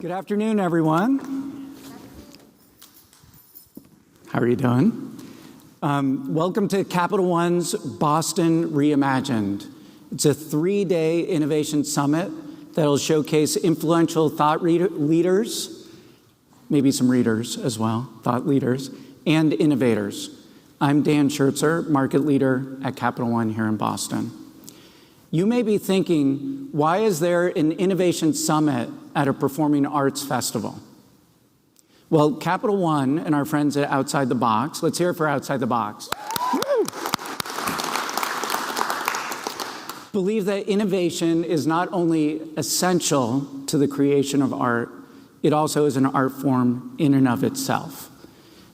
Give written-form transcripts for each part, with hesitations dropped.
Good afternoon, everyone. How are you doing? Welcome to Capital One's Boston Reimagined. It's a 3-day innovation summit that'll showcase influential thought leaders, maybe some readers as well, thought leaders, and innovators. I'm Dan Schertzer, market leader at Capital One here in Boston. You may be thinking, why is there an innovation summit at a performing arts festival? Well, Capital One and our friends at Outside the Box, let's hear it for Outside the Box, believe that innovation is not only essential to the creation of art, it also is an art form in and of itself.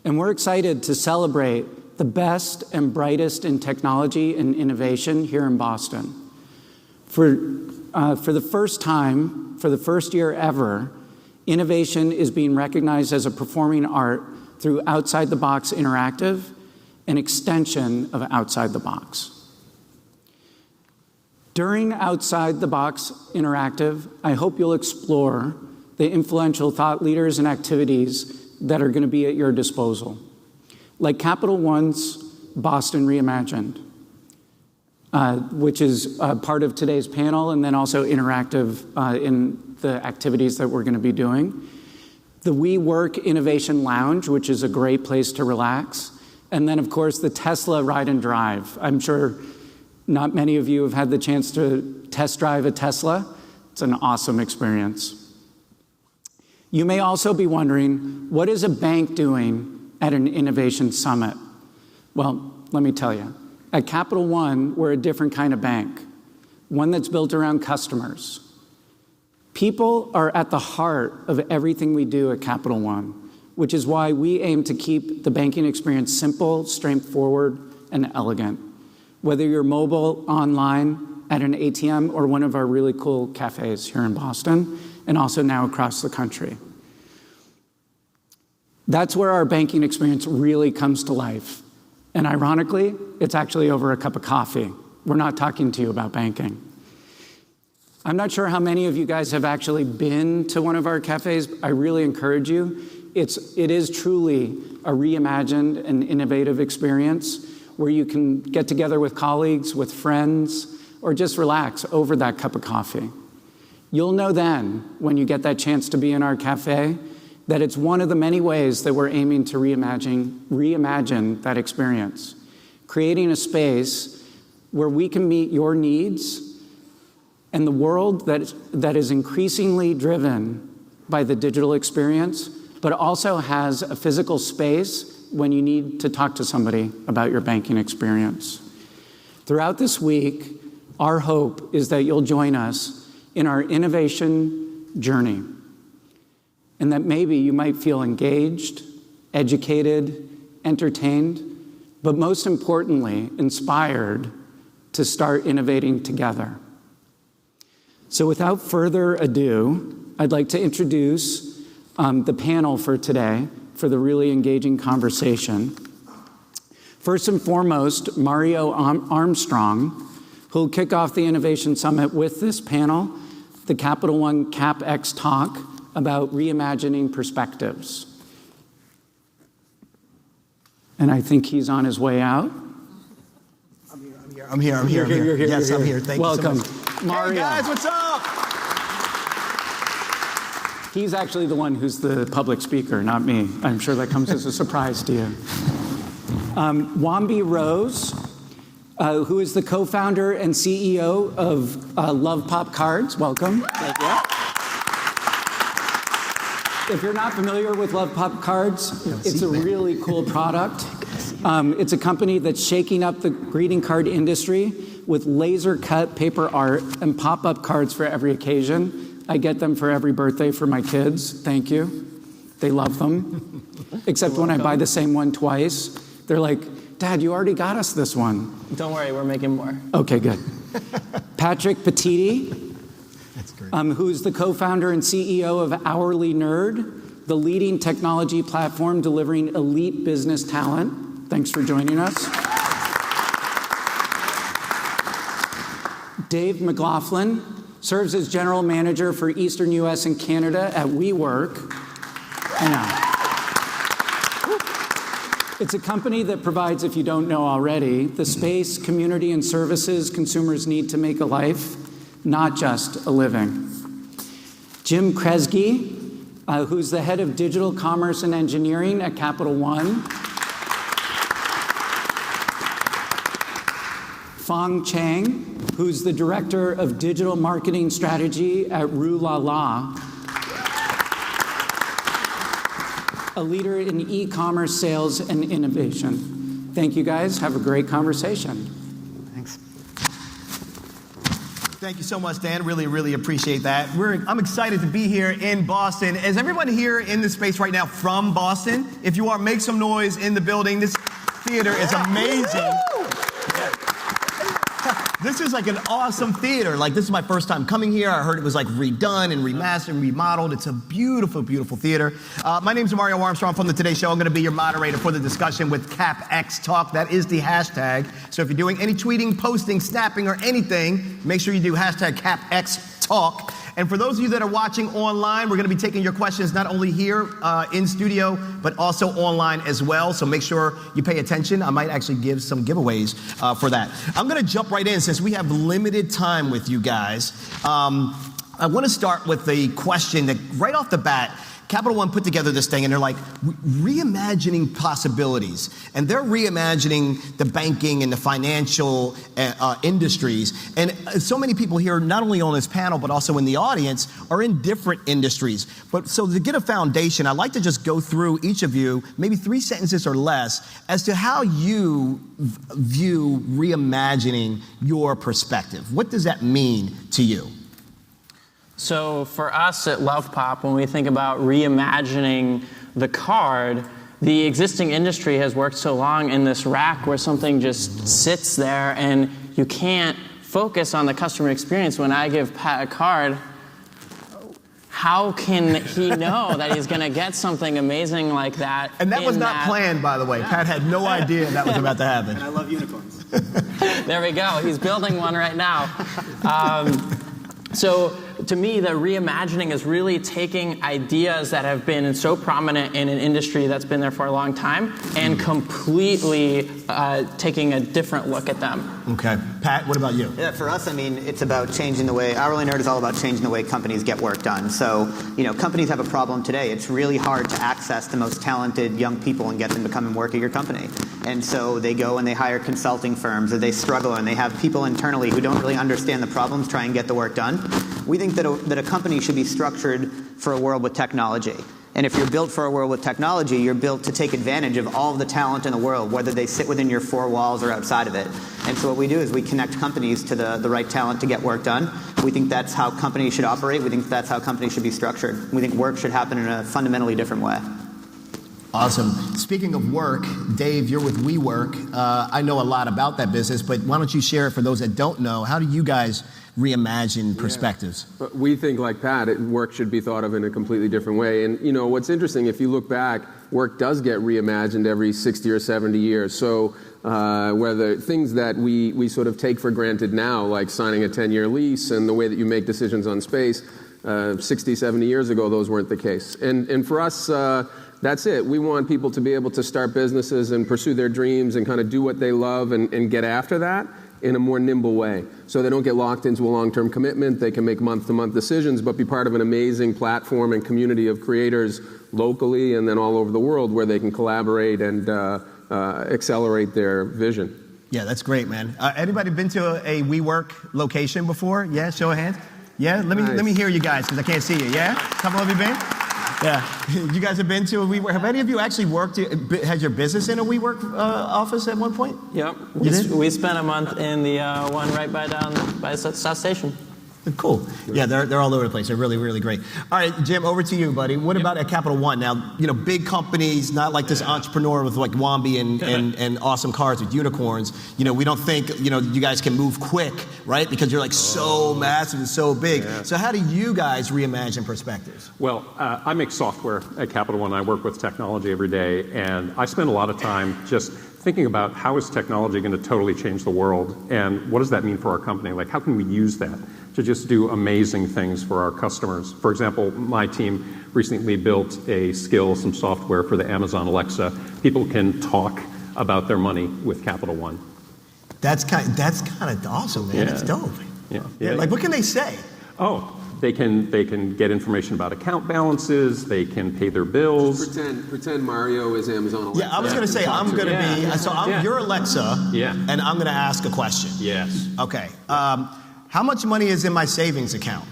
And we're excited to celebrate the best and brightest in technology and innovation here in Boston. For the first time, for the first year ever, innovation is being recognized as a performing art through Outside the Box Interactive, an extension of Outside the Box. During Outside the Box Interactive, I hope you'll explore the influential thought leaders and activities that are going to be at your disposal, like Capital One's Boston Reimagined, which is part of today's panel, and then also interactive in the activities that we're going to be doing. The WeWork Innovation Lounge, which is a great place to relax. And then, of course, the Tesla Ride and Drive. I'm sure not many of you have had the chance to test drive a Tesla. It's an awesome experience. You may also be wondering, what is a bank doing at an innovation summit? Well, let me tell you. At Capital One, we're a different kind of bank, one that's built around customers. People are at the heart of everything we do at Capital One, which is why we aim to keep the banking experience simple, straightforward, and elegant. Whether you're mobile, online, at an ATM, or one of our really cool cafes here in Boston, and also now across the country. That's where our banking experience really comes to life. And ironically, it's actually over a cup of coffee. We're not talking to you about banking. I'm not sure how many of you guys have actually been to one of our cafes. I really encourage you. It is truly a reimagined and innovative experience where you can get together with colleagues, with friends, or just relax over that cup of coffee. You'll know then, when you get that chance to be in our cafe, that it's one of the many ways that we're aiming to reimagine that experience, creating a space where we can meet your needs and the world that is increasingly driven by the digital experience, but also has a physical space when you need to talk to somebody about your banking experience. Throughout this week, our hope is that you'll join us in our innovation journey, and that maybe you might feel engaged, educated, entertained, but most importantly, inspired to start innovating together. So without further ado, I'd like to introduce the panel for today for the really engaging conversation. First and foremost, Mario Armstrong, who'll kick off the Innovation Summit with this panel, the Capital One CapX talk, about reimagining perspectives. And I think he's on his way out. I'm here. Yes, I'm here. Thank Welcome. you so much. Mario. Hey guys, what's up? He's actually the one who's the public speaker, not me. I'm sure that comes as a surprise to you. Wombi Rose, who is the co-founder and CEO of Lovepop Cards. Welcome. Thank you. If you're not familiar with Lovepop Cards, it's a really cool product. It's a company that's shaking up the greeting card industry with laser-cut paper art and pop-up cards for every occasion. I get them for every birthday for my kids. Thank you. They love them. Except when I buy the same one twice. They're like, Dad, you already got us this one. Don't worry, we're making more. Okay, good. Patrick Petitti, who's the co-founder and CEO of HourlyNerd, the leading technology platform delivering elite business talent. Thanks for joining us. Dave McLaughlin, serves as general manager for Eastern US and Canada at WeWork. I know. It's a company that provides, if you don't know already, the space, community, and services consumers need to make a life, not just a living. Jim Kresge, who's the head of digital commerce and engineering at Capital One. Chang, who's the director of digital marketing strategy at Rue.La.La, a leader in e-commerce sales and innovation. Thank you guys. Have a great conversation. Thanks. Thank you so much, Dan. Really, really appreciate that. I'm excited to be here in Boston. Is everyone here in this space right now from Boston? If you are, make some noise in the building. This theater is amazing. This is like an awesome theater. Like, this is my first time coming here. I heard it was like redone and remastered and remodeled. It's a beautiful, beautiful theater. My name's Mario Armstrong from the Today Show. I'm going to be your moderator for the discussion with CapX Talk. That is the hashtag. So if you're doing any tweeting, posting, snapping, or anything, make sure you do hashtag CapX Talk. And for those of you that are watching online, we're going to be taking your questions not only here in studio, but also online as well. So make sure you pay attention. I might actually give some giveaways for that. I'm going to jump right in since we have limited time with you guys. I want to start with the question that right off the bat, Capital One put together this thing, and they're like, reimagining possibilities. And they're reimagining the banking and the financial industries. And so many people here, not only on this panel, but also in the audience, are in different industries. But so to get a foundation, I'd like to just go through each of you, maybe 3 sentences or less, as to how you view reimagining your perspective. What does that mean to you? So for us at Lovepop, when we think about reimagining the card, the existing industry has worked so long in this rack where something just sits there and you can't focus on the customer experience. When I give Pat a card, how can he know that he's going to get something amazing like that? And that was not planned, by the way. Yeah. Pat had no idea that was about to happen. And I love unicorns. There we go. He's building one right now. So to me, the reimagining is really taking ideas that have been so prominent in an industry that's been there for a long time and completely taking a different look at them. Okay. Pat, what about you? Yeah, for us, I mean, it's about changing the way, HourlyNerd is all about changing the way companies get work done. So, companies have a problem today. It's really hard to access the most talented young people and get them to come and work at your company. And so they go and they hire consulting firms, or they struggle and they have people internally who don't really understand the problems try and get the work done. We think that a company should be structured for a world with technology. And if you're built for a world with technology, you're built to take advantage of all of the talent in the world, whether they sit within your 4 walls or outside of it. And so what we do is we connect companies to the right talent to get work done. We think that's how companies should operate. We think that's how companies should be structured. We think work should happen in a fundamentally different way. Awesome. Speaking of work, Dave, you're with WeWork. I know a lot about that business, but why don't you share it for those that don't know? How do you guys reimagine perspectives? Yeah. We think, like Pat, work should be thought of in a completely different way. And what's interesting, if you look back, work does get reimagined every 60 or 70 years. So whether things that we sort of take for granted now, like signing a 10-year lease and the way that you make decisions on space, 60, 70 years ago, those weren't the case. And for us, that's it. We want people to be able to start businesses and pursue their dreams and kind of do what they love and get after that in a more nimble way. So they don't get locked into a long-term commitment. They can make month-to-month decisions, but be part of an amazing platform and community of creators locally and then all over the world where they can collaborate and accelerate their vision. Yeah, that's great, man. Anybody been to a WeWork location before? Yeah, show of hands. Yeah, let me hear you guys because I can't see you. Yeah, a couple of you been? Yeah, you guys have been to a WeWork. Have any of you actually had your business in a WeWork office at one point? Yep. We spent a month in the one right by South Station. Cool. Yeah, they're all over the place. They're really, really great. All right, Jim, over to you, buddy. What about at Capital One? Now, big companies, not like this entrepreneur with like Wombi and awesome cars with unicorns. We don't think, you guys can move quick, right? Because you're like so massive and so big. Yeah. So how do you guys reimagine perspectives? Well, I make software at Capital One. I work with technology every day, and I spend a lot of time just thinking about how is technology going to totally change the world, and what does that mean for our company? Like, how can we use that to just do amazing things for our customers? For example, my team recently built some software for the Amazon Alexa. People can talk about their money with Capital One. That's kind of awesome, man. Yeah. That's dope. Yeah. Like, what can they say? Oh, they can get information about account balances. They can pay their bills. Just pretend Mario is Amazon Alexa. Yeah, I was going to say, I'm going to be, so I'm your Alexa, and I'm going to ask a question. Yes. Okay. How much money is in my savings account?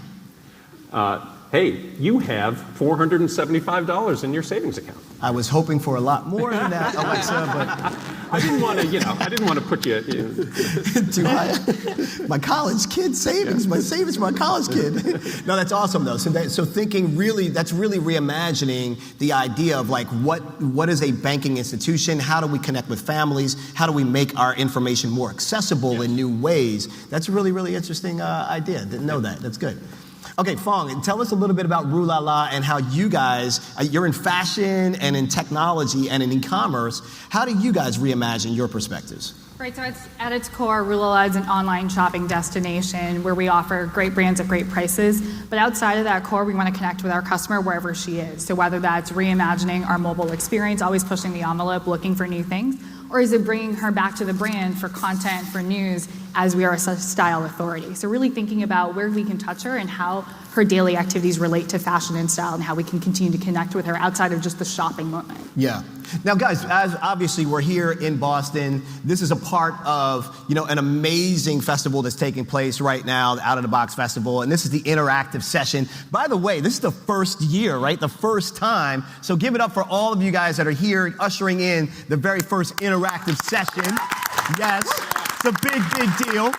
Hey, you have $475 in your savings account. I was hoping for a lot more than that, Alexa, but I didn't want to put you. My college kid savings, my savings for my college kid. No, that's awesome though. So thinking really, that's really reimagining the idea of like what is a banking institution? How do we connect with families? How do we make our information more accessible in new ways? That's a really, really interesting idea. Didn't know that. That's good. Okay, Feng, tell us a little bit about Rue La La and how you guys, you're in fashion and in technology and in e-commerce. How do you guys reimagine your perspectives? Right, so at its core, Rue La La is an online shopping destination where we offer great brands at great prices. But outside of that core, we want to connect with our customer wherever she is. So whether that's reimagining our mobile experience, always pushing the envelope, looking for new things, or is it bringing her back to the brand for content, for news, as we are a style authority? So really thinking about where we can touch her and how her daily activities relate to fashion and style and how we can continue to connect with her outside of just the shopping moment. Yeah. Now, guys, as obviously we're here in Boston, this is a part of, an amazing festival that's taking place right now, the Out of the Box Festival, and this is the interactive session. By the way, this is the first year, right? The first time. So give it up for all of you guys that are here ushering in the very first interactive session. Yes, it's a big deal.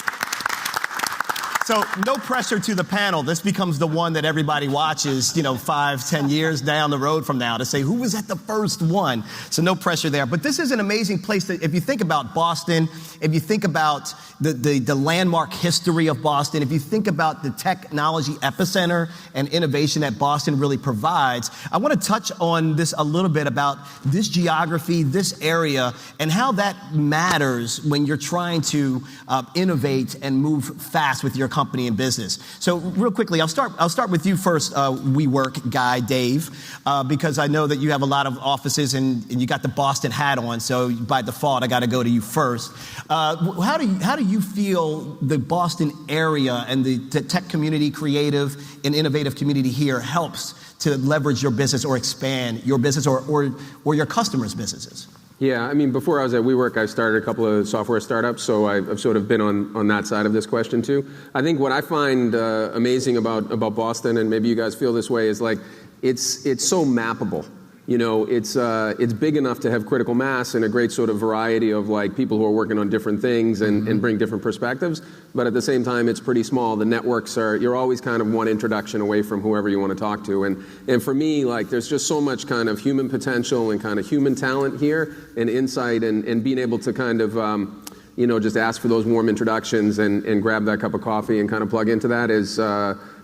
So no pressure to the panel. This becomes the one that everybody watches, 5, 10 years down the road from now to say, who was at the first one? So no pressure there. But this is an amazing place that if you think about Boston, if you think about the landmark history of Boston, if you think about the technology epicenter and innovation that Boston really provides, I want to touch on this a little bit about this geography, this area, and how that matters when you're trying to innovate and move fast with your company and business. So real quickly, I'll start with you first, WeWork guy, Dave, because I know that you have a lot of offices and you got the Boston hat on, so by default, I got to go to you first. How do you feel the Boston area and the tech community, creative and innovative community here helps to leverage your business or expand your business or your customers' businesses? Yeah, I mean, before I was at WeWork, I started a couple of software startups, so I've sort of been on that side of this question too. I think what I find amazing about Boston, and maybe you guys feel this way, is like it's so mappable. It's big enough to have critical mass and a great sort of variety of like people who are working on different things and bring different perspectives. But at the same time, it's pretty small. The networks you're always kind of one introduction away from whoever you want to talk to. And for me, like there's just so much kind of human potential and kind of human talent here and insight and being able to kind of, just ask for those warm introductions and grab that cup of coffee and kind of plug into that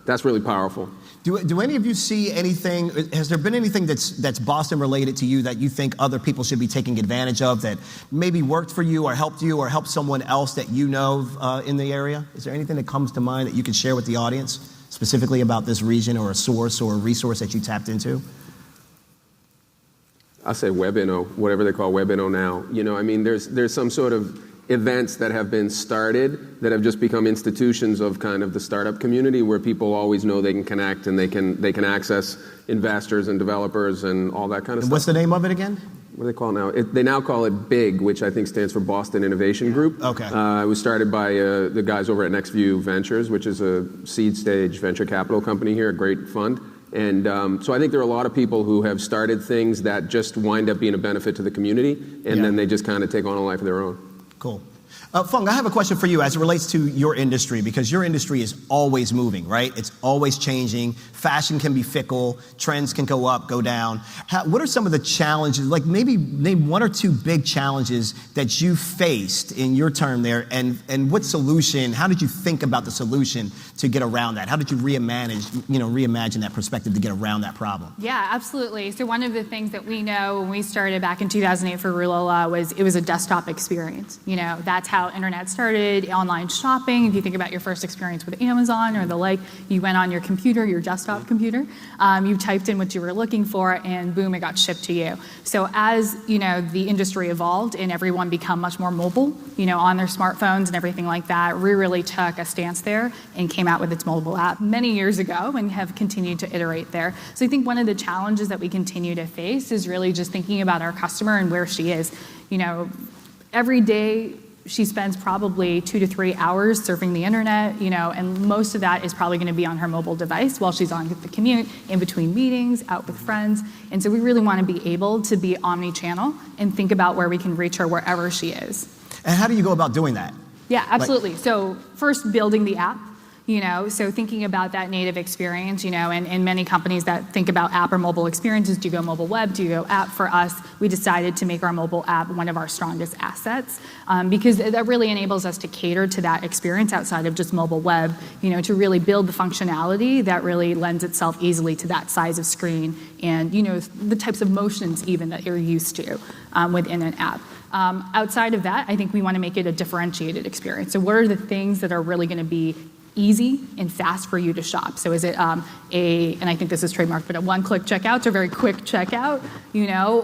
that's really powerful. Do any of you see anything, has there been anything that's Boston related to you that you think other people should be taking advantage of that maybe worked for you or helped someone else that you know in the area? Is there anything that comes to mind that you can share with the audience, specifically about this region or a source or a resource that you tapped into? I say WebInno, whatever they call WebInno now. There's some sort of events that have been started that have just become institutions of kind of the startup community where people always know they can connect and they can access investors and developers and all that kind of stuff. What's the name of it again? What do they call it now? They now call it BIG, which I think stands for Boston Innovation Group. Okay. It was started by the guys over at NextView Ventures, which is a seed stage venture capital company here, a great fund. And so I think there are a lot of people who have started things that just wind up being a benefit to the community, and then they just kind of take on a life of their own. Cool. Feng, I have a question for you as it relates to your industry, because your industry is always moving, right? It's always changing. fashion can be fickle, trends can go up, go down. What are some of the challenges, like maybe name one or two big challenges that you faced in your term there, and what solution, how did you think about the solution to get around that? How did you reimagine that perspective to get around that problem? Yeah, absolutely. So one of the things that we know when we started back in 2008 for Rulala was it was a desktop experience. That's how internet started, online shopping. If you think about your first experience with Amazon or the like, you went on your computer, your desktop computer, you typed in what you were looking for, and boom, it got shipped to you. So as the industry evolved and everyone become much more mobile, on their smartphones and everything like that, we really took a stance there and came out with its mobile app many years ago and have continued to iterate there. So I think one of the challenges that we continue to face is really just thinking about our customer and where she is. Every day she spends probably 2 to 3 hours surfing the internet, and most of that is probably going to be on her mobile device while she's on the commute, in between meetings, out with friends. And so we really want to be able to be omni-channel and think about where we can reach her wherever she is. And how do you go about doing that? Yeah, absolutely. So first, building the app. So thinking about that native experience, and many companies that think about app or mobile experiences, do you go mobile web, do you go app? For us, we decided to make our mobile app one of our strongest assets because that really enables us to cater to that experience outside of just mobile web, to really build the functionality that really lends itself easily to that size of screen and, the types of motions even that you're used to within an app. Outside of that, I think we want to make it a differentiated experience. So what are the things that are really going to be easy and fast for you to shop? So is it and I think this is trademarked, but a one-click checkout or very quick checkout,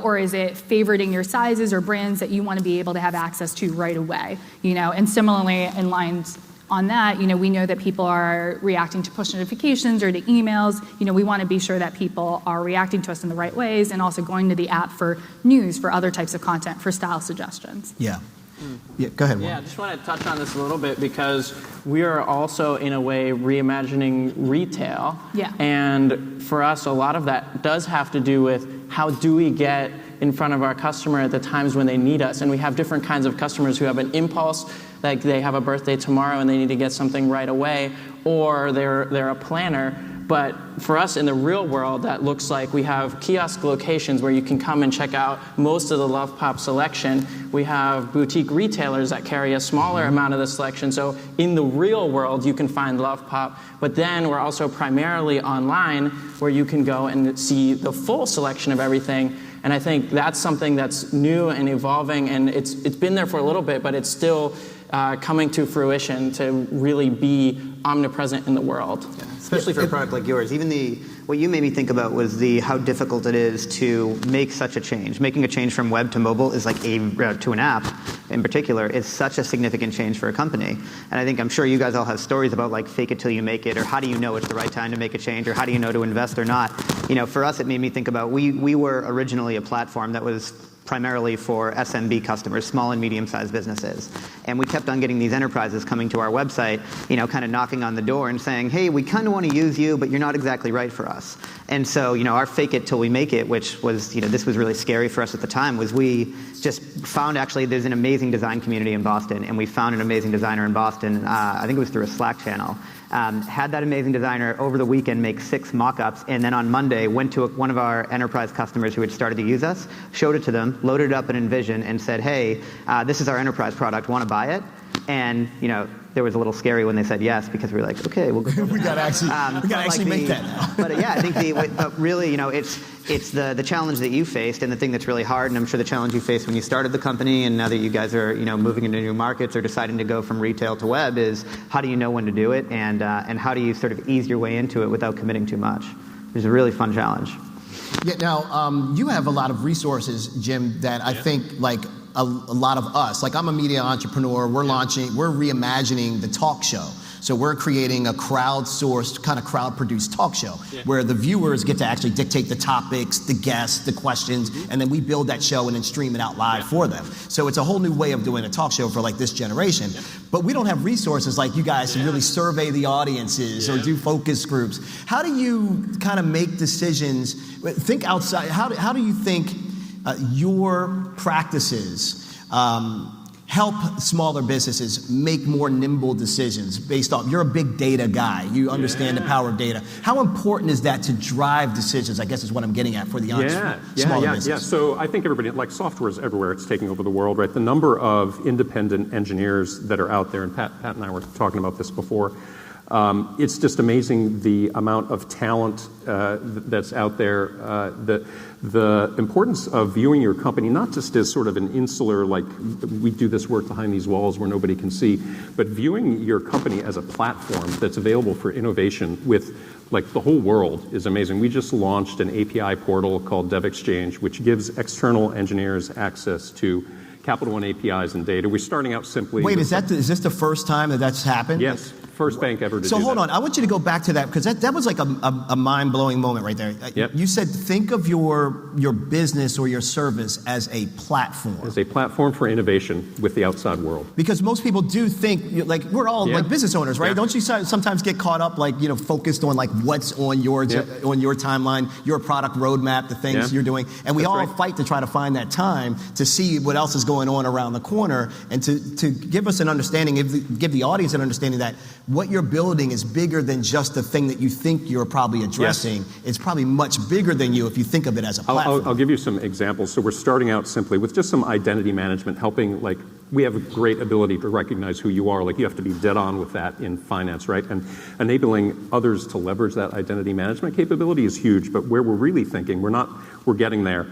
or is it favoriting your sizes or brands that you want to be able to have access to right away, and similarly in lines on that, we know that people are reacting to push notifications or to emails. We want to be sure that people are reacting to us in the right ways and also going to the app for news, for other types of content, for style suggestions. Yeah. Yeah, go ahead, Warren. Yeah, I just want to touch on this a little bit because we are also, in a way, reimagining retail. Yeah. And for us, a lot of that does have to do with how do we get in front of our customer at the times when they need us. And we have different kinds of customers who have an impulse, like they have a birthday tomorrow and they need to get something right away, or they're a planner. But for us in the real world, that looks like we have kiosk locations where you can come and check out most of the Lovepop selection. We have boutique retailers that carry a smaller amount of the selection. So in the real world, you can find Lovepop. But then we're also primarily online where you can go and see the full selection of everything. And I think that's something that's new and evolving, and it's been there for a little bit, but it's still coming to fruition to really be omnipresent in the world. Yeah. Especially for a product like yours. Even what you made me think about was how difficult it is to make such a change. Making a change from web to mobile is like to an app in particular is such a significant change for a company. And I'm sure you guys all have stories about like fake it till you make it, or how do you know it's the right time to make a change, or how do you know to invest or not. For us, it made me think about we were originally a platform that was primarily for SMB customers, small and medium-sized businesses. And we kept on getting these enterprises coming to our website, kind of knocking on the door and saying, hey, we kind of want to use you, but you're not exactly right for us. And so, our fake it till we make it, which was, this was really scary for us at the time, was we just found actually there's an amazing design community in Boston, and we found an amazing designer in Boston, I think it was through a Slack channel. Had that amazing designer over the weekend make 6 mock-ups, and then on Monday went to one of our enterprise customers who had started to use us, showed it to them, loaded it up in Envision, and said, hey, this is our enterprise product, want to buy it? And, there was a little scary when they said yes, because we were like, okay, we'll go. we got to actually make that now. But yeah, I think really, it's the challenge that you faced, and the thing that's really hard, and I'm sure the challenge you faced when you started the company, and now that you guys are, moving into new markets or deciding to go from retail to web, is how do you know when to do it, and how do you sort of ease your way into it without committing too much? It's a really fun challenge. Yeah. Now, you have a lot of resources, Jim, that I think like a lot of us, like I'm a media entrepreneur, we're reimagining the talk show. So we're creating a crowdsourced, kind of crowd-produced talk show where the viewers get to actually dictate the topics, the guests, the questions, and then we build that show and then stream it out live for them. So it's a whole new way of doing a talk show for like this generation. But we don't have resources like you guys to really survey the audiences or do focus groups. How do you kind of make decisions, think outside, how do you think your practices help smaller businesses make more nimble decisions based off, you're a big data guy, you understand the power of data. How important is that to drive decisions, I guess is what I'm getting at for the smaller business? Yeah, so I think everybody, like software is everywhere, it's taking over the world, right? The number of independent engineers that are out there, and Pat and I were talking about this before, it's just amazing the amount of talent that's out there. The importance of viewing your company not just as sort of an insular, like we do this work behind these walls where nobody can see, but viewing your company as a platform that's available for innovation with like the whole world is amazing. We just launched an API portal called DevExchange, which gives external engineers access to Capital One APIs and data. We're starting out simply. Wait, is this the first time that that's happened? Yes. First bank ever to do that. So hold on, I want you to go back to that because that was like a mind-blowing moment right there. Yep. You said think of your business or your service as a platform. As a platform for innovation with the outside world. Because most people do think, like we're all like business owners, right? Yeah. Don't you sometimes get caught up like, focused on like what's on your timeline, your product roadmap, the things you're doing. And we all fight to try to find that time to see what else is going on around the corner and to give us an understanding, give the audience an understanding that what you're building is bigger than just the thing that you think you're probably addressing. Yes. It's probably much bigger than you if you think of it as a platform. I'll give you some examples. So we're starting out simply with just some identity management, helping, like, we have a great ability to recognize who you are. Like, you have to be dead on with that in finance, right? And enabling others to leverage that identity management capability is huge. But where we're really thinking, we're getting there.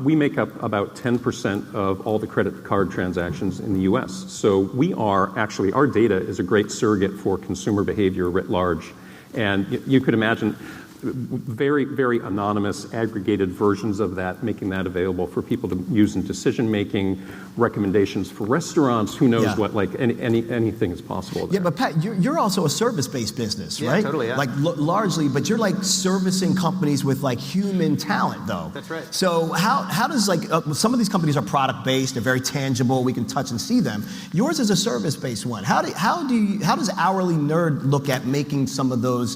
We make up about 10% of all the credit card transactions in the US. So we are actually, our data is a great surrogate for consumer behavior writ large. And you could imagine very, very anonymous aggregated versions of that, making that available for people to use in decision making, recommendations for restaurants, who knows what, like anything is possible there. Yeah, but Pat, you're also a service-based business, right? Totally, yeah. Like largely, but you're like servicing companies with like human talent though. That's right. So how does like, some of these companies are product-based, they're very tangible, we can touch and see them. Yours is a service-based one. How does HourlyNerd look at making some of those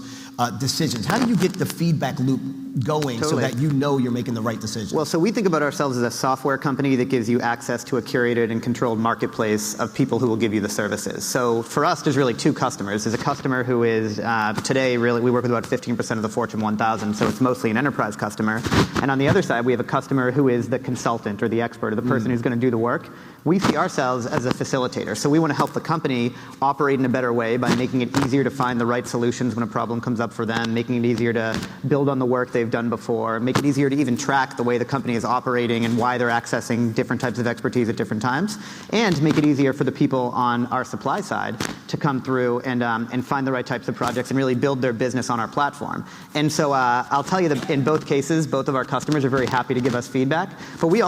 decisions? How do you get the feedback loop going so that you know you're making the right decision? Well, so we think about ourselves as a software company that gives you access to a curated and controlled marketplace of people who will give you the services. So for us, there's really two customers. There's a customer who is today, really, we work with about 15% of the Fortune 1000, so it's mostly an enterprise customer. And on the other side, we have a customer who is the consultant or the expert or the person who's going to do the work. We see ourselves as a facilitator. So we want to help the company operate in a better way by making it easier to find the right solutions when a problem comes up for them, making it easier to build on the work they've done before, make it easier to even track the way the company is operating and why they're accessing different types of expertise at different times, and make it easier for the people on our supply side to come through and find the right types of projects and really build their business on our platform. And so I'll tell you that in both cases, both of our customers are very happy to give us feedback, but we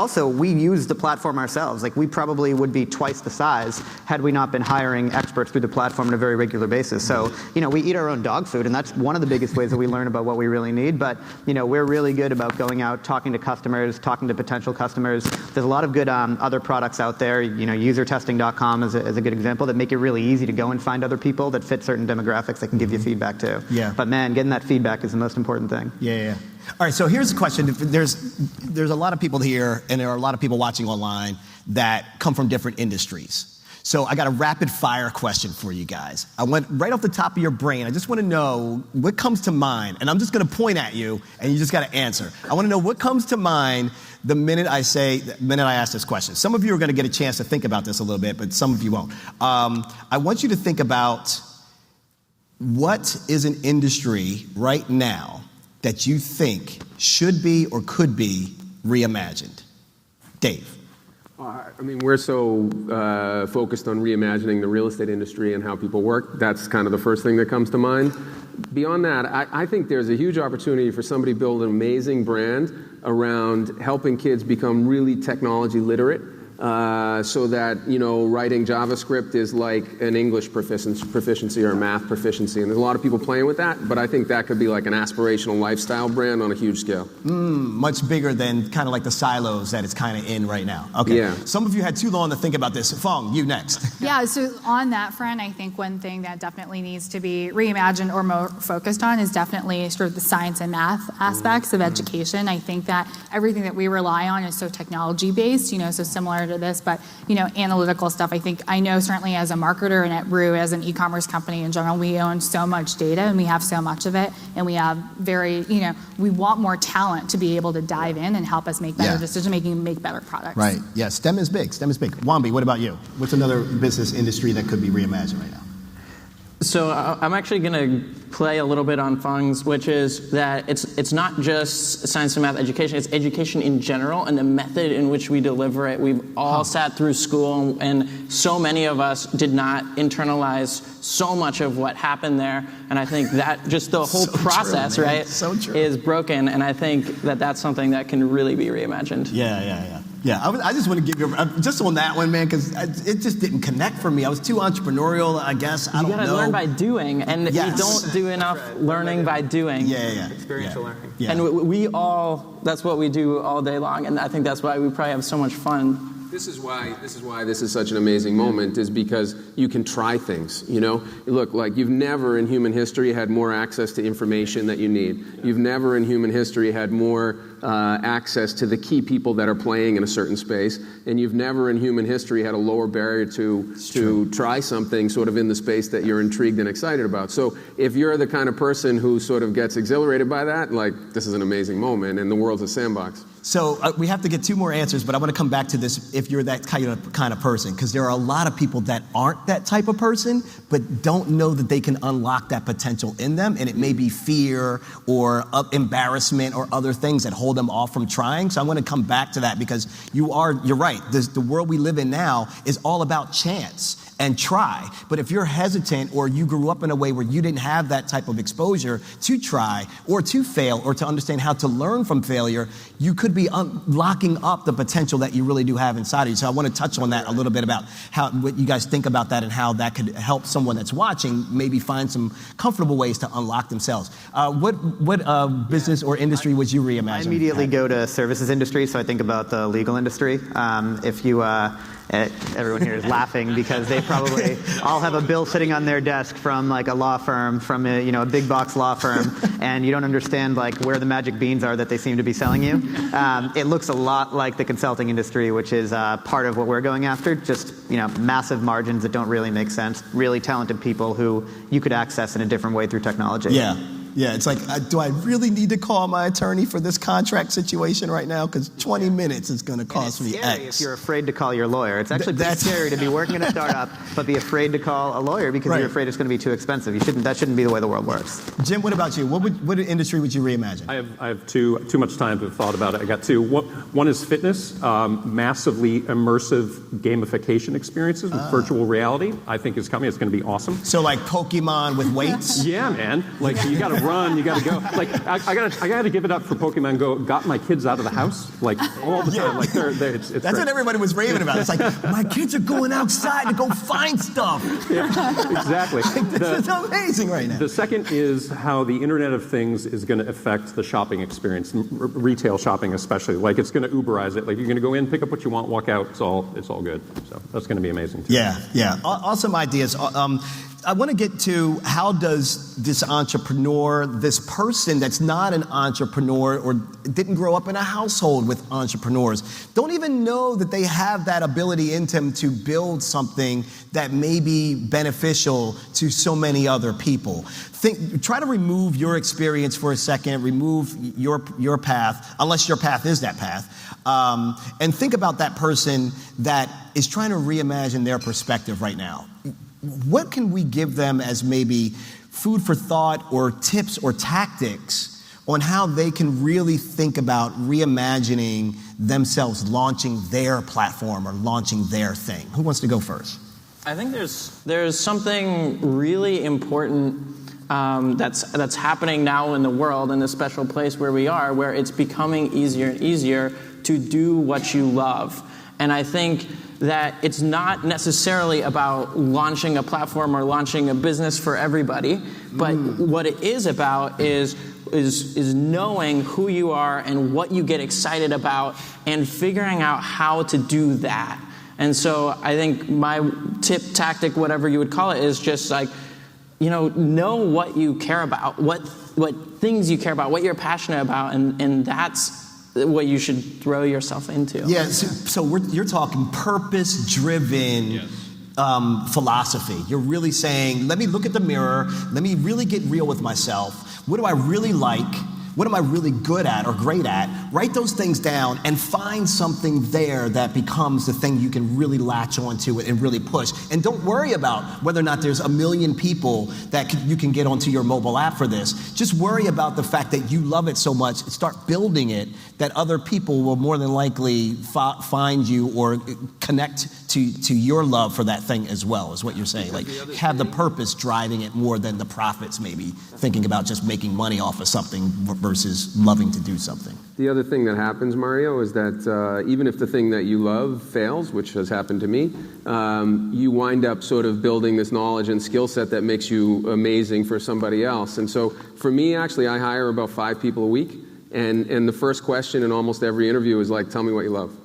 use the platform ourselves. Like, we probably would be twice the size had we not been hiring experts through the platform on a very regular basis. So, we eat our own dog food, and that's one of the biggest ways that we learn about what we really need. But, we're really good about going out, talking to customers, talking to potential customers. There's a lot of good other products out there. Usertesting.com is a good example that make it really easy to go and find other people that fit certain demographics that can give you feedback too. Yeah. But man, getting that feedback is the most important thing. Yeah. All right, so here's the question. There's a lot of people here, and there are a lot of people watching online that come from different industries. So I got a rapid fire question for you guys. I went right off the top of your brain. I just want to know what comes to mind, and I'm just going to point at you, and you just got to answer. I want to know what comes to mind the minute I ask this question. Some of you are going to get a chance to think about this a little bit, but some of you won't. I want you to think about what is an industry right now that you think should be or could be reimagined? Dave. We're so focused on reimagining the real estate industry and how people work. That's kind of the first thing that comes to mind. Beyond that, I think there's a huge opportunity for somebody to build an amazing brand around helping kids become really technology literate. So that, writing JavaScript is like an English proficiency or a math proficiency. And there's a lot of people playing with that, but I think that could be like an aspirational lifestyle brand on a huge scale. Much bigger than kind of like the silos that it's kind of in right now. Okay. Yeah. Some of you had too long to think about this. Feng, you next. Yeah, so on that front, I think one thing that definitely needs to be reimagined or more focused on is definitely sort of the science and math aspects of education. I think that everything that we rely on is so technology-based, so similar side of this, but analytical stuff. I know certainly as a marketer and at Rue, as an e-commerce company in general, we own so much data and we have so much of it, and we have we want more talent to be able to dive in and help us make better decision making and make better products. Right. Yeah. STEM is big. Wombi, what about you? What's another business industry that could be reimagined right now? So I'm actually going to play a little bit on Feng's, which is that it's not just science and math education, it's education in general and the method in which we deliver it. We've all sat through school, and so many of us did not internalize so much of what happened there. And I think that just the whole process, true, right, is broken. And I think that that's something that can really be reimagined. Yeah, I just want to give you, just on that one, man, because it just didn't connect for me. I was too entrepreneurial, I guess. I don't know. You got to learn by doing, and you don't do enough learning by doing. Yeah. Experiential learning. Yeah. And that's what we do all day long, and I think that's why we probably have so much fun. This is why this is such an amazing moment, is because you can try things, Look, like you've never in human history had more access to information that you need. You've never in human history had more access to the key people that are playing in a certain space, and you've never in human history had a lower barrier to try something sort of in the space that you're intrigued and excited about. So if you're the kind of person who sort of gets exhilarated by that, like, this is an amazing moment, and the world's a sandbox. So we have to get two more answers, but I want to come back to this if you're that kind of person, because there are a lot of people that aren't that type of person, but don't know that they can unlock that potential in them, and it may be fear or embarrassment or other things that hold them off from trying. So I want to come back to that, because you're right. The world we live in now is all about chance and try. But if you're hesitant, or you grew up in a way where you didn't have that type of exposure to try or to fail or to understand how to learn from failure, you could be locking up the potential that you really do have inside of you. So I want to touch on that a little bit about what you guys think about that and how that could help someone that's watching maybe find some comfortable ways to unlock themselves. What business or industry would you reimagine? I immediately go to services industry, so I think about the legal industry. If you everyone here is laughing because they probably all have a bill sitting on their desk from like a law firm, from a big box law firm, and you don't understand like where the magic beans are that they seem to be selling you. It looks a lot like the consulting industry, which is part of what we're going after. Just massive margins that don't really make sense. Really talented people who you could access in a different way through technology. Yeah, it's like, do I really need to call my attorney for this contract situation right now? Because 20 minutes is going to cost me X. If you're afraid to call your lawyer, it's actually pretty scary to be working in a startup, but be afraid to call a lawyer because you're afraid it's going to be too expensive. That shouldn't be the way the world works. Jim, what about you? What industry would you reimagine? I have too much time to have thought about it. I got two. One is fitness, massively immersive gamification experiences with virtual reality. I think is coming. It's going to be awesome. So like Pokemon with weights? Yeah, man. Like you got to run, you got to go. Like I got to give it up for Pokemon Go. Got my kids out of the house like all the time. Like it's That's great. what everybody was raving about. It's like, my kids are going outside to go find stuff. Yeah, exactly. This is amazing right now. The second is how the Internet of Things is going to affect the shopping experience, retail shopping especially. Like it's going to Uberize it. Like you're going to go in, pick up what you want, walk out. It's all good. So that's going to be amazing too. Yeah. Awesome ideas. I want to get to, how does this entrepreneur, this person that's not an entrepreneur or didn't grow up in a household with entrepreneurs, don't even know that they have that ability in them to build something that may be beneficial to so many other people. Try to remove your experience for a second, remove your path, unless your path is that path, and think about that person that is trying to reimagine their perspective right now. What can we give them as maybe food for thought or tips or tactics on how they can really think about reimagining themselves, launching their platform or launching their thing? Who wants to go first? I think there's something really important that's happening now in the world, in this special place where we are, where it's becoming easier and easier to do what you love. And I think that it's not necessarily about launching a platform or launching a business for everybody, but what it is about is knowing who you are and what you get excited about and figuring out how to do that. And so I think my tip, tactic, whatever you would call it, is just like, know what you care about, what things you care about, what you're passionate about, and that's what you should throw yourself into. Yeah, so you're talking purpose-driven philosophy. You're really saying, let me look at the mirror, let me really get real with myself. What do I really like? What am I really good at or great at? Write those things down and find something there that becomes the thing you can really latch onto and really push. And don't worry about whether or not there's 1 million people that you can get onto your mobile app for this. Just worry about the fact that you love it so much, start building it, that other people will more than likely find you or connect to your love for that thing as well, is what you're saying. Like, have the purpose driving it more than the profits, maybe thinking about just making money off of something versus loving to do something. The other thing that happens, Mario, is that even if the thing that you love fails, which has happened to me, you wind up sort of building this knowledge and skill set that makes you amazing for somebody else. And so for me, actually, I hire about 5 people a week, and the first question in almost every interview is like, tell me what you love.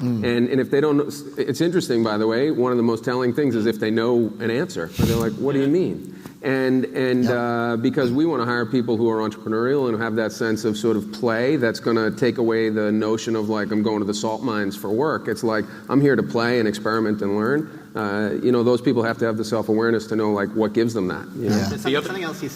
And if they don't, it's interesting, by the way, one of the most telling things is if they know an answer. They're like, what do you mean? And because we want to hire people who are entrepreneurial and have that sense of sort of play that's going to take away the notion of like, I'm going to the salt mines for work. It's like, I'm here to play and experiment and learn. Those people have to have the self-awareness to know like what gives them that. You know? Something else you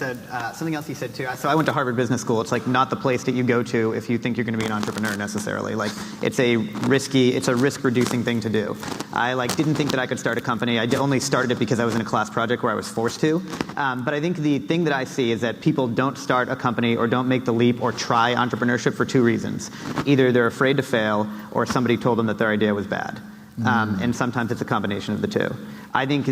said too. So I went to Harvard Business School. It's like not the place that you go to if you think you're going to be an entrepreneur necessarily. Like it's a risk-reducing thing to do. I didn't think that I could start a company. I only started it because I was in a class project where I was forced to. But I think the thing that I see is that people don't start a company or don't make the leap or try entrepreneurship for 2 reasons. Either they're afraid to fail or somebody told them that their idea was bad. And sometimes it's a combination of the two. I think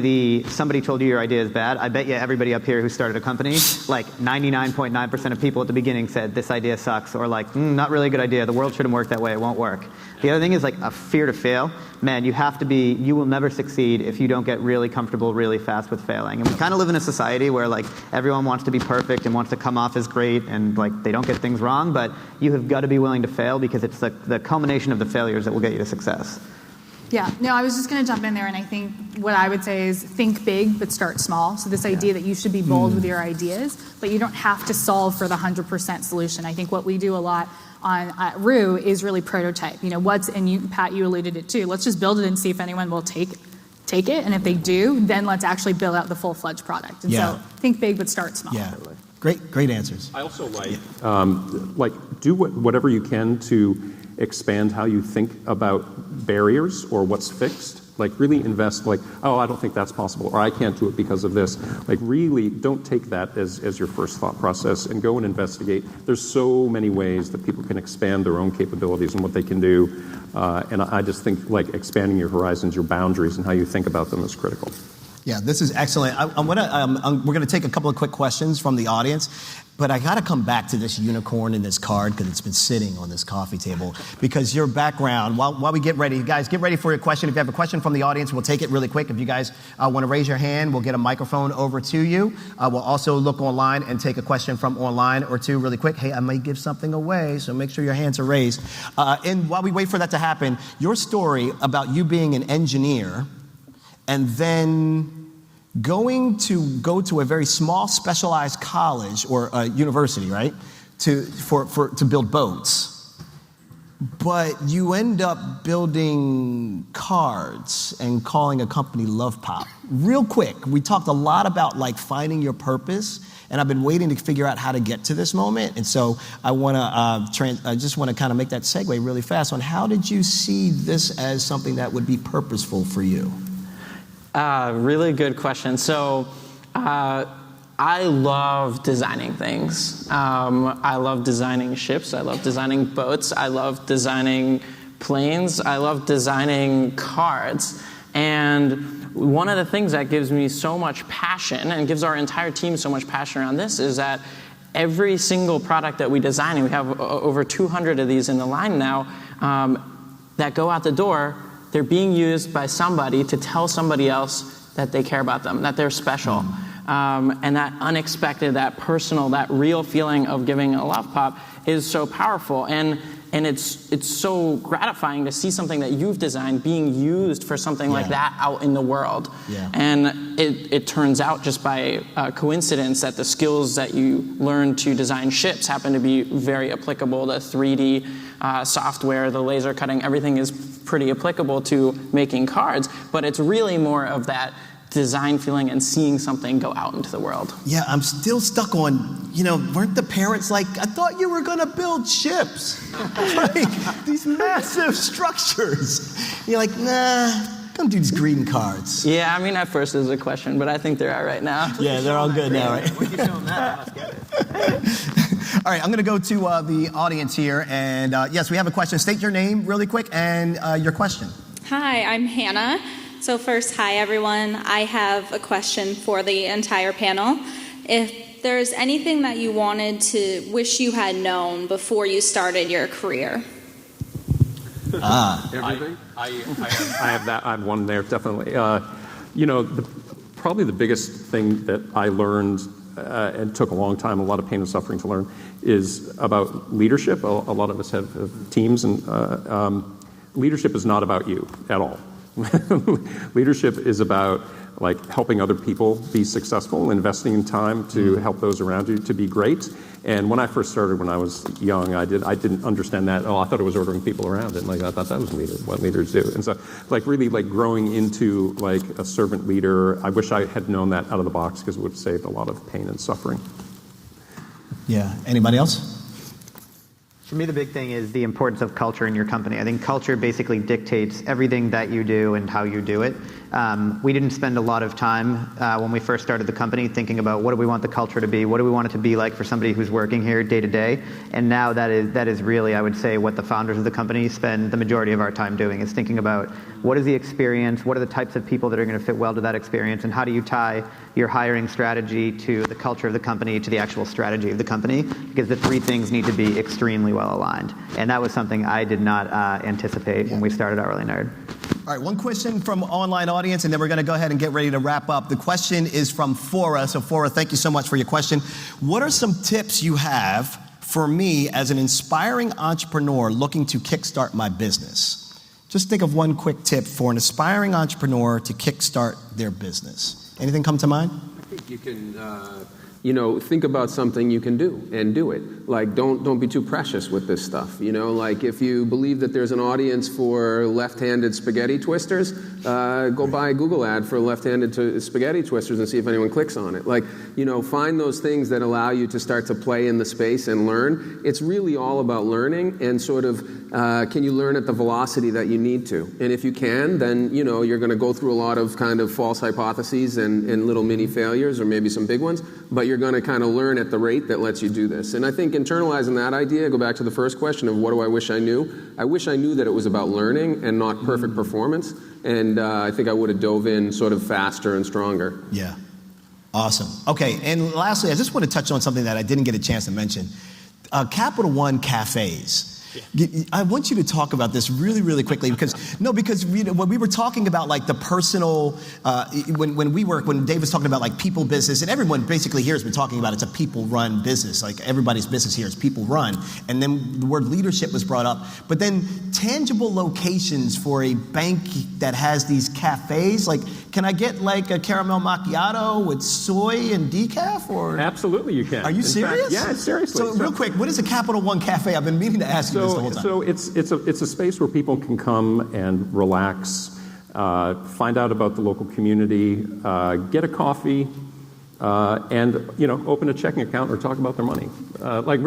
somebody told you your idea is bad. I bet you everybody up here who started a company, like 99.9% of people at the beginning said this idea sucks, or like, not really a good idea. The world shouldn't work that way. It won't work. The other thing is like a fear to fail. Man, you will never succeed if you don't get really comfortable really fast with failing. And we kind of live in a society where like everyone wants to be perfect and wants to come off as great and like they don't get things wrong, but you have got to be willing to fail because it's the culmination of the failures that will get you to success. Yeah, no, I was just going to jump in there, and I think what I would say is think big but start small. So this idea that you should be bold with your ideas, but you don't have to solve for the 100% solution. I think what we do a lot at Rue is really prototype. And you, Pat, you alluded it too. Let's just build it and see if anyone will take it, and if they do, then let's actually build out the full-fledged product. And so think big but start small. Yeah, great answers. I also do whatever you can to expand how you think about barriers or what's fixed. Like really invest I don't think that's possible, or I can't do it because of this. Like really don't take that as your first thought process and go and investigate. There's so many ways that people can expand their own capabilities and what they can do. And I just think like expanding your horizons, your boundaries, and how you think about them is critical. Yeah, this is excellent. We're going to take a couple of quick questions from the audience, but I got to come back to this unicorn in this card because it's been sitting on this coffee table. Because your background, while we get ready, you guys get ready for your question. If you have a question from the audience, we'll take it really quick. If you guys want to raise your hand, we'll get a microphone over to you. We'll also look online and take a question from online or two really quick. Hey, I may give something away, so make sure your hands are raised. And while we wait for that to happen, your story about you being an engineer and then go to a very small specialized college or university, right, to build boats, but you end up building cards and calling a company Lovepop. Real quick, we talked a lot about like finding your purpose, and I've been waiting to figure out how to get to this moment, and so I just want to kind of make that segue really fast on how did you see this as something that would be purposeful for you? Really good question. So I love designing things. I love designing ships. I love designing boats. I love designing planes. I love designing cards. And one of the things that gives me so much passion and gives our entire team so much passion around this is that every single product that we design, and we have over 200 of these in the line now, that go out the door, they're being used by somebody to tell somebody else that they care about them, that they're special. And that unexpected, that personal, that real feeling of giving a love pop is so powerful. And And it's so gratifying to see something that you've designed being used for something like that out in the world. Yeah. And it turns out just by coincidence that the skills that you learn to design ships happen to be very applicable to 3D software, the laser cutting, everything is pretty applicable to making cards, but it's really more of that design feeling and seeing something go out into the world. Yeah, I'm still stuck on, weren't the parents like, I thought you were going to build ships. Like, these massive structures. You're like, nah, don't do these greeting cards. Yeah, I mean, at first it was a question, but I think they're out right now. Yeah, they're all good now, right? When you show them that, let's get it. All right, I'm going to go to the audience here. And yes, we have a question. State your name really quick and your question. Hi, I'm Hannah. So first, hi everyone. I have a question for the entire panel. If there's anything that you wanted to wish you had known before you started your career. Everything? I have that. I have one there, definitely. Probably the biggest thing that I learned, and took a long time, a lot of pain and suffering to learn, is about leadership. A lot of us have teams, and leadership is not about you at all. Leadership is about helping other people be successful, investing in time to help those around you to be great. And when I first started, when I was young, I didn't understand that. I thought it was ordering people around, and I thought that was what leaders do. And so, really growing into a servant leader, I wish I had known that out of the box, because it would have saved a lot of pain and suffering. Yeah. Anybody else? For me, the big thing is the importance of culture in your company. I think culture basically dictates everything that you do and how you do it. We didn't spend a lot of time when we first started the company thinking about what do we want the culture to be, what do we want it to be like for somebody who's working here day to day. And now that is really, I would say, what the founders of the company spend the majority of our time doing, is thinking about what is the experience, what are the types of people that are going to fit well to that experience, and how do you tie your hiring strategy to the culture of the company, to the actual strategy of the company, because the three things need to be extremely well aligned. And that was something I did not anticipate when we started HourlyNerd. All right, one question from online audience, and then we're going to go ahead and get ready to wrap up. The question is from FORA. So FORA, thank you so much for your question. What are some tips you have for me as an inspiring entrepreneur looking to kickstart my business? Just think of one quick tip for an aspiring entrepreneur to kickstart their business. Anything come to mind? I think you can, think about something you can do and do it. Don't be too precious with this stuff. If you believe that there's an audience for left-handed spaghetti twisters, go buy a Google ad for left-handed spaghetti twisters and see if anyone clicks on it. Find those things that allow you to start to play in the space and learn. It's really all about learning and sort of, can you learn at the velocity that you need to? And if you can, then, you're going to go through a lot of kind of false hypotheses and little mini failures, or maybe some big ones, but you're going to kind of learn at the rate that lets you do this. And I think internalizing that idea, go back to the first question of what do I wish I knew? I wish I knew that it was about learning and not perfect performance. And I think I would have dove in sort of faster and stronger. Yeah. Awesome. Okay, and lastly, I just want to touch on something that I didn't get a chance to mention. Capital One cafes. I want you to talk about this really, really quickly because when we were talking about the personal, when Dave was talking about people business, and everyone basically here has been talking about it's a people-run business. Everybody's business here is people-run, and then the word leadership was brought up. But then tangible locations for a bank that has these cafes. Can I get a caramel macchiato with soy and decaf? Or absolutely, you can. Are you serious? Yeah, seriously. So real quick, what is a Capital One cafe? I've been meaning to ask you this the whole time. So it's a space where people can come and relax, find out about the local community, get a coffee, and open a checking account or talk about their money. We're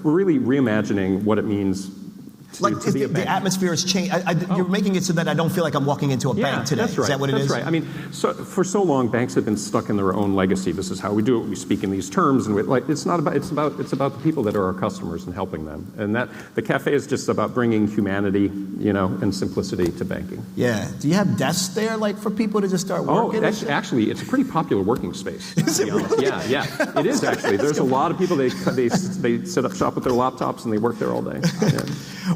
really reimagining what it means to be a bank. The atmosphere has changed. You're making it so that I don't feel like I'm walking into a bank today. That's right. Is that what it is? That's right. I mean, for so long, banks have been stuck in their own legacy. This is how we do it. We speak in these terms, and it's not about. It's about the people that are our customers and helping them. And that the cafe is just about bringing humanity, and simplicity to banking. Yeah. Do you have desks there, for people to just start working? Actually, it's a pretty popular working space. Is it really? Yeah. It is actually. There's a lot of people. They set up shop with their laptops and they work there all day. Yeah.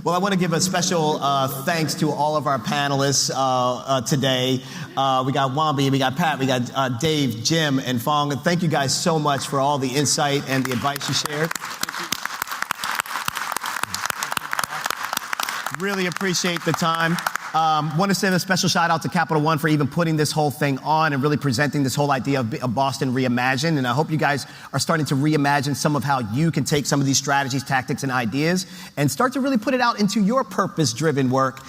Well, I want to give a special thanks to all of our panelists today. We got Wombi, we got Pat, we got Dave, Jim, and Feng. Thank you guys so much for all the insight and the advice you shared. Really appreciate the time. Want to send a special shout out to Capital One for even putting this whole thing on and really presenting this whole idea of Boston Reimagine. And I hope you guys are starting to reimagine some of how you can take some of these strategies, tactics, and ideas and start to really put it out into your purpose-driven work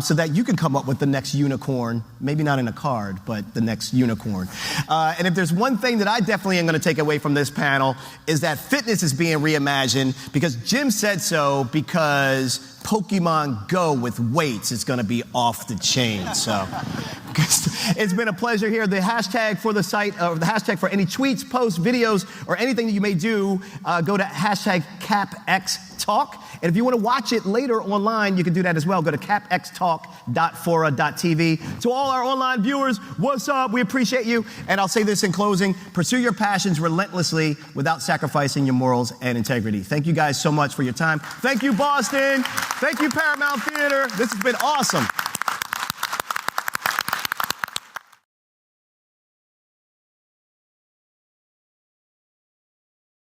so that you can come up with the next unicorn. Maybe not in a card, but the next unicorn. And if there's one thing that I definitely am going to take away from this panel is that fitness is being reimagined because Jim said so, because Pokemon Go with weights is going to be off the chain. So it's been a pleasure here. The hashtag for the site, or the hashtag for any tweets, posts, videos, or anything that you may do, go to hashtag CapX Talk. And if you want to watch it later online, you can do that as well. Go to capxtalk.FORA.tv. To all our online viewers, what's up? We appreciate you. And I'll say this in closing. Pursue your passions relentlessly without sacrificing your morals and integrity. Thank you guys so much for your time. Thank you, Boston. Thank you, Paramount Theater. This has been awesome.